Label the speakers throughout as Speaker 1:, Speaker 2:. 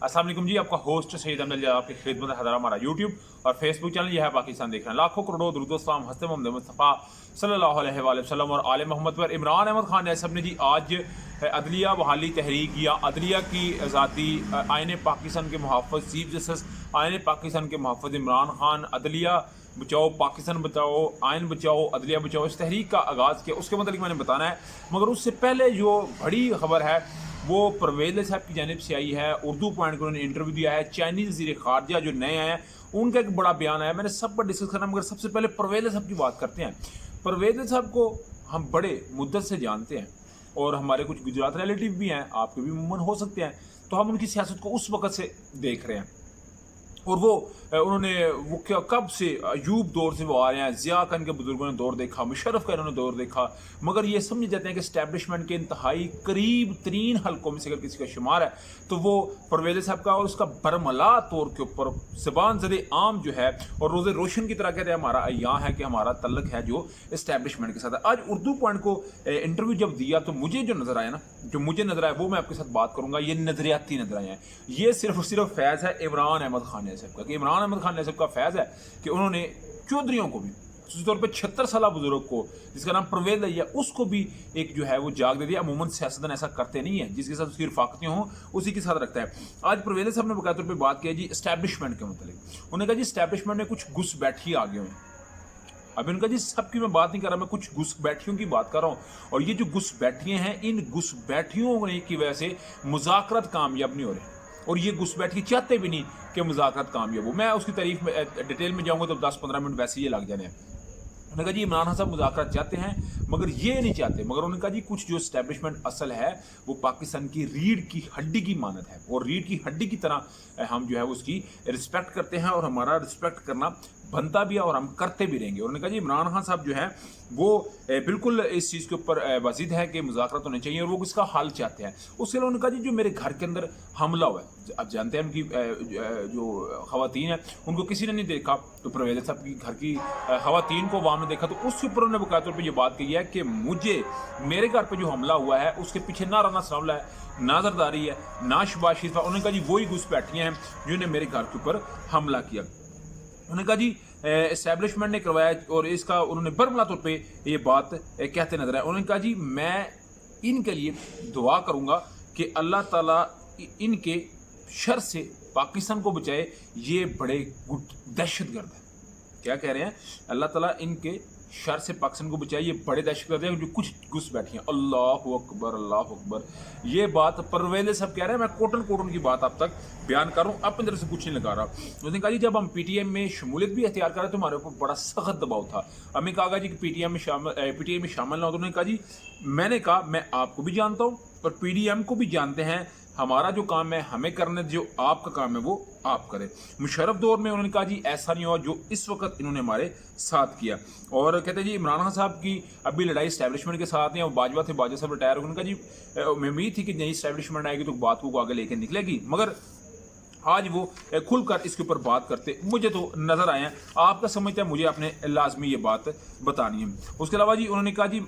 Speaker 1: अस्सलाम वालेकुम जी, आपका होस्ट सैयद अमजद आपकी खिदमत में हाजिर हमारा यूट्यूब और फेसबुक चैनल यह है पाकिस्तान देख रहे हैं। लाखों करोड़ों दुरूद सलाम हस्ते मोहम्मद मुस्तफ़ा सल्लल्लाहु अलैहि वसल्लम और आले मोहम्मद पर। इमरान अहमद खान नैसब ने जी आज अदलिया बहाली तहरीक या अदलिया की ज़ाती आइन पाकिस्तान के मुहाफ़िज़ चीफ जस्टिस आइन पाकिस्तान के मुहाफ़िज़ इमरान खान अदलिया बचाओ पाकिस्तान बचाओ आइन बचाओ अदलिया बचाओ इस तहरीक का आगाज़ किया, उसके मतलब मैंने बताना है। मगर उससे पहले जो बड़ी खबर है वो परवेज़ साहब की जानिब से आई है। उर्दू पॉइंट को उन्होंने इंटरव्यू दिया है। चाइनीज़ वज़ीर ख़ारजा जो नए आए हैं उनका एक बड़ा बयान आया, मैंने सब पर डिस्कस करना, मगर सबसे पहले परवेज़ साहब की बात करते हैं। परवेज़ साहब को हम बड़े मुद्दत से जानते हैं और हमारे कुछ गुजरात रिलेटिव भी हैं, आपके भी मुमन हो सकते हैं, तो हम उनकी सियासत को उस वक़्त से देख रहे हैं। और वो कब से अयूब दौर से वो आ रहे हैं, ज़िया का इनके बुजुर्गों ने दौर देखा, मुशर्रफ का इन्होंने दौर देखा, मगर ये समझ जाते हैं कि इस्टेब्लिशमेंट के इंतहाई करीब तरीन हलकों में से अगर किसी का शुमार है तो वो परवेज़ साहब का, और उसका बरमला तौर के ऊपर ज़बान ज़द आम जो है और रोज़े रोशन की तरह कहते हैं हमारा यहाँ है कि हमारा तल्लक है जो इस्टेब्लिशमेंट के साथ है। आज उर्दू पॉइंट को इंटरव्यू जब दिया तो मुझे जो नज़र आया ना, जो मुझे नज़र आया वो मैं आपके साथ बात करूँगा। ये नज़रियाती नज़र आए हैं, ये सिर्फ और सिर्फ फैज़ है इमरान अहमद खान नैसब का, कि इमरान अहमद खान नैसब का फैज़ है कि उन्होंने चौधरियों को भी, खास तौर पर 76 साल बुजुर्ग को जिसका नाम परवेज़ है, उसको भी एक जो है वो जाग दे दिया। अमूमन सियासतदान ऐसा करते नहीं है, जिसके साथ उसकी रफाकतें हों उसी के साथ रखता है। आज परवेज़ साहब ने बकाया तौर पर बात की जी इस्टेब्लिशमेंट के मतलब। उन्होंने कहा जी इस्टेब्लिशमेंट में कुछ घुस बैठी आ गए हुए हैं। अब उनका जी सबकी मैं बात नहीं कर रहा, मैं कुछ घुसपैठियों की बात कर रहा हूँ। और ये जो घुसपैठियाँ हैं, इन घुसपैठियों की वजह से मुज़ाकरात कामयाब नहीं हो रहे, और ये घुसपैठी चाहते भी नहीं कि मुज़ाकरात कामयाब हो। मैं उसकी तारीफ में डिटेल में जाऊँगा तो 10-15 मिनट वैसे ये लग जाने हैं। उन्होंने कहा जी इमरान खान साहब मुज़ाकरात चाहते हैं मगर ये नहीं चाहते, मगर उन्होंने कहा जी कुछ जो इस्टेब्लिशमेंट असल है वो पाकिस्तान की रीढ़ की हड्डी की मानत है, और रीढ़ की हड्डी की तरह हम जो है उसकी रिस्पेक्ट करते हैं, और हमारा रिस्पेक्ट करना बनता भी है और हम करते भी रहेंगे। उन्होंने कहा जी इमरान खान साहब जो है वो बिल्कुल इस चीज़ के ऊपर वाजिद है कि मुज़ाकरात होने चाहिए और वो इसका हल चाहते हैं। उसके अलावा उन्होंने कहा जी जो मेरे घर के अंदर हमला हुआ है, आप जानते हैं उनकी जो ख़वातीन है उनको किसी ने नहीं देखा, तो परवेज़ साहब की घर की ख़वातीन को वाम ने देखा, तो उसके ऊपर उन्होंने बकाया तौर पर यह बात कही है कि मुझे मेरे घर पर जो हमला हुआ है उसके पीछे ना राना सावला है, ना जरदारी है, ना शहबाज शरीफ। उन्होंने कहा जी वही घुसपैठियाँ हैं जिन्होंने मेरे घर के ऊपर हमला किया। उन्होंने कहा जी एस्टैब्लिशमेंट ने करवाया, और इसका उन्होंने बरमला तौर पे ये बात कहते नजर आए। उन्होंने कहा जी मैं इनके लिए दुआ करूंगा कि अल्लाह ताला इनके शर से पाकिस्तान को बचाए, ये बड़े दहशतगर्द हैं। क्या कह रहे हैं? अल्लाह ताला इनके शर से पाकिस्तान को बचाए, ये बड़े दहशतगर्द हैं जो कुछ घुस बैठी हैं। अल्लाह अकबर अल्लाह अकबर। ये बात परवेज़ साहब कह रहे हैं, मैं कोटन कोटन की बात आप तक बयान कर रहा हूँ, अपनी तरफ से कुछ नहीं लगा रहा। उसने कहा जी जब हम पीटीएम में शमूलियत भी अख्तियार कर रहे तो हमारे ऊपर बड़ा सख्त दबाव था। हमें कहा जी कि पीटीएम में शामिल ना हो, तो उन्होंने कहा जी मैंने कहा मैं आपको भी जानता हूँ और पीडीएम को भी जानते हैं, हमारा जो काम है हमें करने, जो आपका काम है वो आप करें। मुशर्रफ दौर में उन्होंने कहा जी ऐसा नहीं हुआ जो इस वक्त इन्होंने हमारे साथ किया। और कहते हैं जी इमरान खान साहब की अभी लड़ाई इस्टेब्लिशमेंट के साथ है, और बाजवा थे, बाजवा साहब रिटायर हो गए। उन्होंने कहा जी मैं उम्मीद थी कि नई इस्टेब्लिशमेंट आएगी तो बात को आगे लेके निकलेगी, मगर आज वो खुलकर इसके ऊपर बात करते मुझे तो नज़र आए हैं। आपका समझता है मुझे आपने लाजमी ये बात बतानी है। उसके अलावा जी उन्होंने कहा जी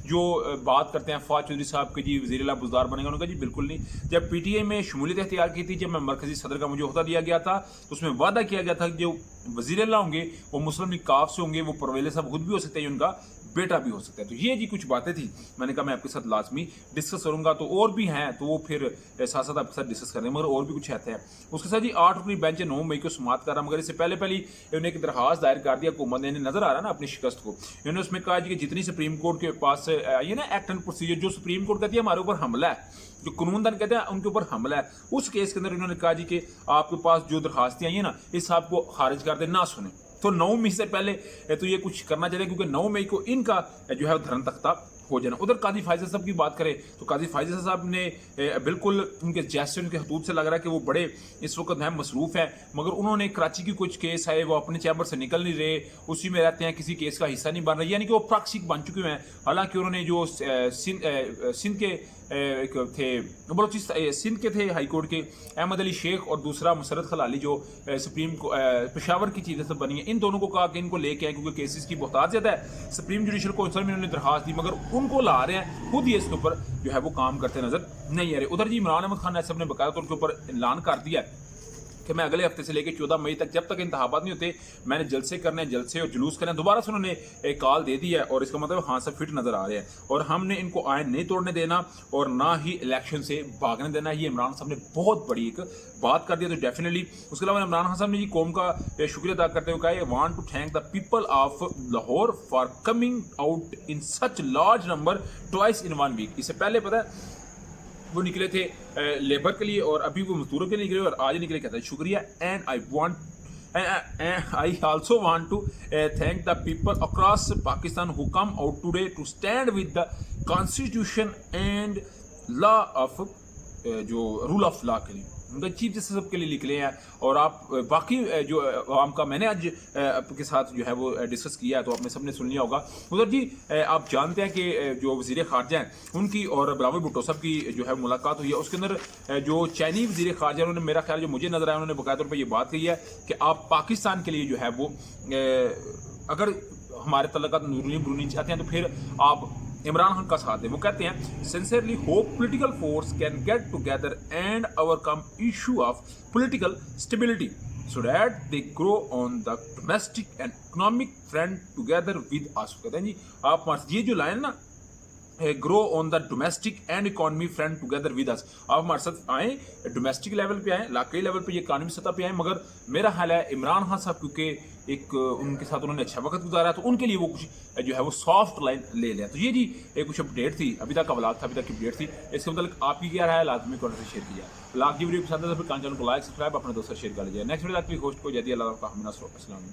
Speaker 1: जो बात करते हैं फवाद चौधरी साहब के जी वज़ीर-ए-आला बुज़दार बनेंगे, उन्होंने कहा जी बिल्कुल नहीं। जब पीटीआई में शमूलियत इख्तियार की थी, जब मैं मरकज़ी सदर का मुझे ओहदा दिया गया था, तो उसमें वादा किया गया था कि जो वज़ीर-ए-आला होंगे वो मुस्लिम लीग काफ से होंगे, वो परवेज़ साहब खुद भी हो सकते हैं, उनका बेटा भी हो सकता है। तो ये जी कुछ बातें थी, मैंने कहा मैं आपके साथ लाजमी डिस्कस करूंगा, तो और भी हैं तो वो फिर साथ साथ आपके साथ डिस्कस करेंगे, मगर और भी कुछ रहते हैं। उसके साथ जी 8 रुकनी बेंच 9 मई को समाप्त कर रहा, मगर इससे पहले उन्होंने एक दरखास्त दायर कर दिया हुकूमत ने, नजर आ रहा है ना अपनी शिकस्त को। इन्होंने उसमें कहा जी कि जितनी सुप्रीम कोर्ट के पास ये ना एक्ट एंड प्रोसीजर, जो सुप्रीम कोर्ट कहती है हमारे ऊपर हमला है, जो कानूनदान कहते हैं उनके ऊपर हमला है, उस केस के अंदर इन्होंने कहा जी कि आपके पास जो दरखास्तें आई हैं ना, इस आपको खारिज कर दे, ना सुने। तो 9 मई से पहले तो ये कुछ करना चाहिए, क्योंकि 9 मई को इनका जो है धर्म तख्ता हो जाना। उधर काजी फायज़ल साहब की बात करें तो काजी फायज़ल साहब ने बिल्कुल उनके जैसे उनके हदूद से लग रहा है कि वो बड़े इस वक्त हैं मसरूफ़ हैं, मगर उन्होंने कराची की कुछ केस है वो अपने चैम्बर से निकल नहीं रहे, उसी में रहते हैं, किसी केस का हिस्सा नहीं बन रहे, यानी कि वो प्रॉक्सी बन चुके हैं। हालांकि उन्होंने जो सिंध के ایک تھے بلوچستان سندھ کے تھے ہائی کورٹ کے احمد علی شیخ اور دوسرا مسرت خلالی جو سپریم پشاور کی چیزیں سے بنی ہیں، ان دونوں کو کہا کہ ان کو لے کے آئیں کیونکہ کیسز کی بہتات زیادہ ہے. سپریم جوڈیشل کونسل میں انہوں نے درخواست دی مگر ان کو لا رہے ہیں، خود ہی اس کے اوپر جو ہے وہ کام کرتے نظر نہیں آ رہے. ادھر جی عمران احمد خان صاحب نے باقاعدہ طور کے اوپر اعلان کر دیا ہے کہ میں اگلے ہفتے سے لے کے 14 مئی تک جب تک انتخابات نہیں ہوتے میں نے جلسے کرنے ہیں، جلسے اور جلوس کرنے ہیں. دوبارہ سے انہوں نے ایک کال دے دی ہے اور اس کا مطلب خان صاحب فٹ نظر آ رہے ہیں اور ہم نے ان کو آئین نہیں توڑنے دینا اور نہ ہی الیکشن سے بھاگنے دینا. یہ عمران صاحب نے بہت بڑی ایک بات کر دی. تو ڈیفینیٹلی اس کے علاوہ عمران خان صاحب نے یہ قوم کا شکریہ ادا کرتے ہوئے کہا want to thank the people of Lahore for coming out in such large number twice in one week. اس سے پہلے پتہ ہے وہ نکلے تھے لیبر کے لیے اور ابھی وہ مزدوروں کے لیے نکلے اور آج نکلے کہتا ہے شکریہ. And I also want to thank the people across Pakistan who come out today to stand with the constitution and law of جو رول آف لا کے لیے ان کا چیف جسٹس سب کے لیے نکلے ہیں. اور آپ باقی جو عوام کا میں نے آج آپ کے ساتھ جو ہے وہ ڈسکس کیا ہے تو آپ نے سب نے سن لیا ہوگا. ادھر جی آپ جانتے ہیں کہ جو وزیر خارجہ ہیں ان کی اور بلاول بھٹو صاحب کی جو ہے ملاقات ہوئی ہے. اس کے اندر جو چینی وزیر خارجہ انہوں نے میرا خیال جو مجھے نظر آیا انہوں نے باقاعدہ طور پر یہ بات کہی ہے کہ آپ پاکستان کے لیے جو ہے وہ اگر ہمارے تعلقات نورنی برونی چاہتے ہیں تو پھر آپ عمران خان کا ساتھ دیں. وہ کہتے ہیں sincerely hope political force can get together and overcome issue of political stability so that they grow on the domestic and economic front together with us. کہتے ہیں جی آپ یہ جو لائن نا grow on the domestic and economy front together with us, آپ ہمارے ساتھ آئیں ڈومیسٹک لیول پہ آئیں علاقائی لیول پہ یہ اکانومی سطح پہ آئیں. مگر میرا خیال ہے عمران خان صاحب کیونکہ ایک ان کے ساتھ انہوں نے اچھا وقت گزارا تو ان کے لیے وہ کچھ جو ہے وہ سافٹ لائن لے لیا. تو یہ جی ایک کچھ اپڈیٹ تھی ابھی تک کا ولاگ تھا، ابھی تک کی اپڈیٹ تھی. اس کے متعلق آپ کی کیا رائے ہے لازمی کارنر سے شیئر کیا. ولاگ کی ویڈیو پسند ہے تو پھر چینل کو لائک سبسکرائب اپنے دوستوں سے شیئر کر لیجیے. نیکسٹ ویڈیو تک بھی ہوسٹ کو جدید اللہ کا السلام.